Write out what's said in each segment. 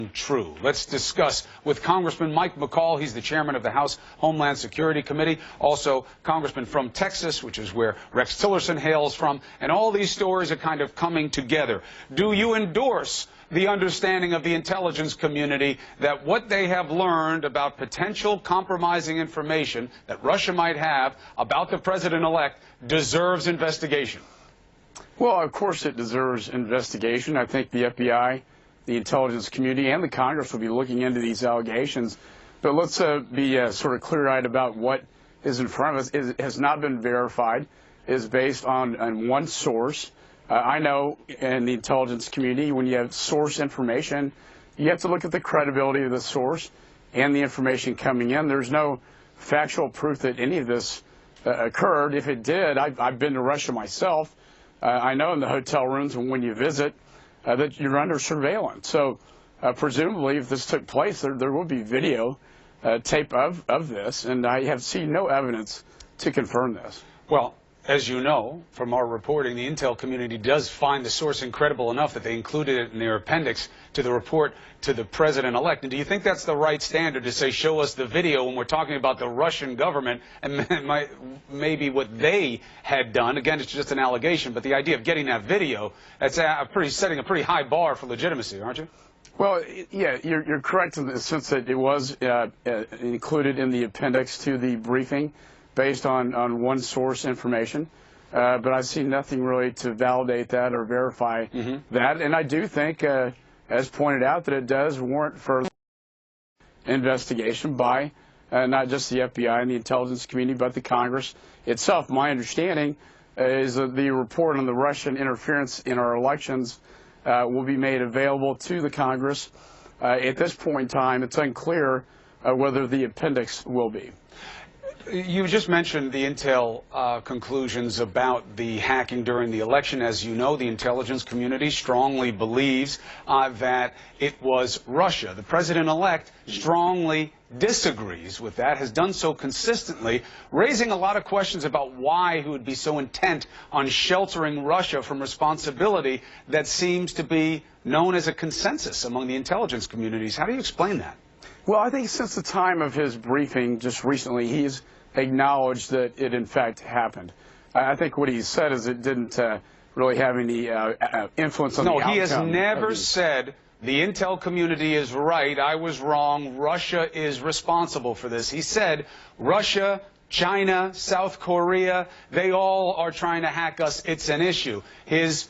True. Let's discuss with Congressman Mike McCaul. He's the chairman of the House Homeland Security Committee. Also, Congressman from Texas, which is where Rex Tillerson hails from. And all these stories are kind of coming together. Do you endorse the understanding of the intelligence community that what they have learned about potential compromising information that Russia might have about the president-elect deserves investigation? Well, of course it deserves investigation. I think the FBI, the intelligence community, and the Congress will be looking into these allegations. But let's be sort of clear-eyed about what is in front of us. It has not been verified. It is based on one source. I know in the intelligence community, when you have source information, you have to look at the credibility of the source and the information coming in. There's no factual proof that any of this occurred. If it did, I've been to Russia myself. I know in the hotel rooms and when you visit that you're under surveillance. So presumably if this took place, there will be video tape of this, and I have seen no evidence to confirm this. Well, as you know from our reporting, the intel community does find the source incredible enough that they included it in their appendix to the report to the president-elect. And do you think that's the right standard to say, show us the video when we're talking about the Russian government and maybe what they had done? Again, it's just an allegation, but the idea of getting that video, that's setting a pretty high bar for legitimacy, aren't you? Well, yeah, you're correct in the sense that it was included in the appendix to the briefing based on one source information. But I see nothing really to validate that or verify that. And I do think, as pointed out, that it does warrant further investigation by not just the FBI and the intelligence community, but the Congress itself. My understanding is that the report on the Russian interference in our elections will be made available to the Congress. At this point in time, it's unclear whether the appendix will be. You just mentioned the intel conclusions about the hacking during the election. As you know, the intelligence community strongly believes that it was Russia. The president-elect strongly disagrees with that, has done so consistently, raising a lot of questions about why he would be so intent on sheltering Russia from responsibility that seems to be known as a consensus among the intelligence communities. How do you explain that? Well, I think since the time of his briefing just recently, he's acknowledged that it in fact happened. I think what he said is it didn't really have any influence on the outcome. No, he has never said the intel community is right, I was wrong, Russia is responsible for this. He said Russia, China, South Korea, they all are trying to hack us. It's an issue. His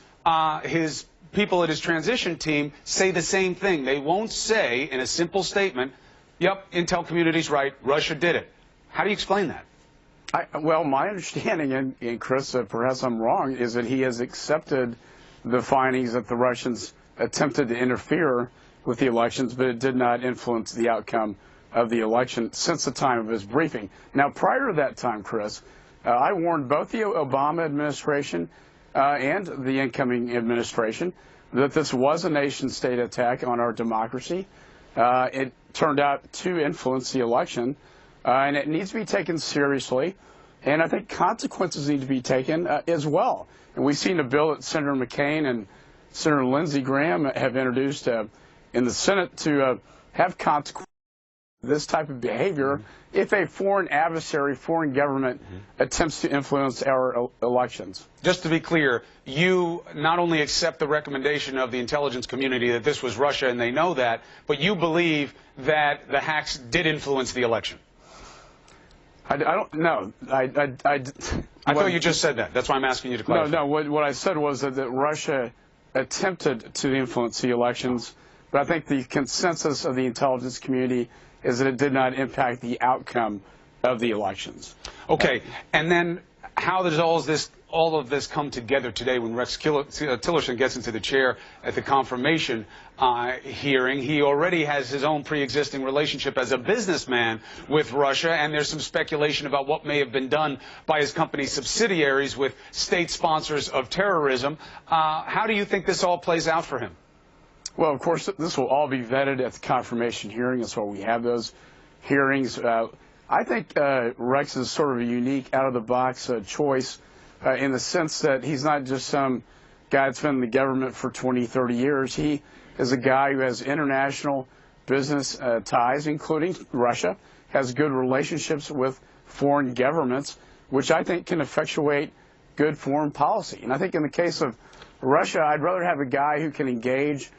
people at his transition team say the same thing. They won't say in a simple statement, yep, intel community's right, Russia did it. How do you explain that? Well, my understanding, and Chris, perhaps I'm wrong, is that he has accepted the findings that the Russians attempted to interfere with the elections, but it did not influence the outcome of the election since the time of his briefing. Now, prior to that time, Chris, I warned both the Obama administration and the incoming administration that this was a nation-state attack on our democracy. It turned out to influence the election, and it needs to be taken seriously. And I think consequences need to be taken as well. And we've seen a bill that Senator McCain and Senator Lindsey Graham have introduced in the Senate to have consequences for this type of behavior if a foreign adversary, foreign government attempts to influence our elections. Just to be clear, you not only accept the recommendation of the intelligence community that this was Russia and they know that, but you believe that the hacks did influence the election. I don't know. I thought you just said that. That's why I'm asking you to clarify. No, what I said was that Russia attempted to influence the elections, but I think the consensus of the intelligence community is that it did not impact the outcome of the elections. Okay, and then how does all of this come together today when Rex Tillerson gets into the chair at the confirmation hearing? He already has his own pre-existing relationship as a businessman with Russia, and there's some speculation about what may have been done by his company's subsidiaries with state sponsors of terrorism. How do you think this all plays out for him? Well, of course, this will all be vetted at the confirmation hearing. That's why we have those hearings. I think Rex is sort of a unique, out-of-the-box choice in the sense that he's not just some guy that's been in the government for 20, 30 years. He is a guy who has international business ties, including Russia, has good relationships with foreign governments, which I think can effectuate good foreign policy. And I think in the case of Russia, I'd rather have a guy who can engage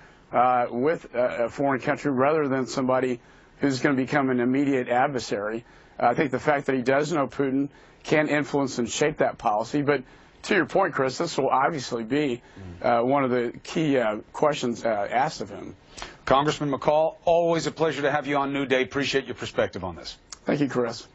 with a foreign country rather than somebody who's going to become an immediate adversary. I think the fact that he does know Putin can influence and shape that policy. But to your point, Chris, this will obviously be one of the key questions asked of him. Congressman McCaul, always a pleasure to have you on New Day. Appreciate your perspective on this. Thank you, Chris.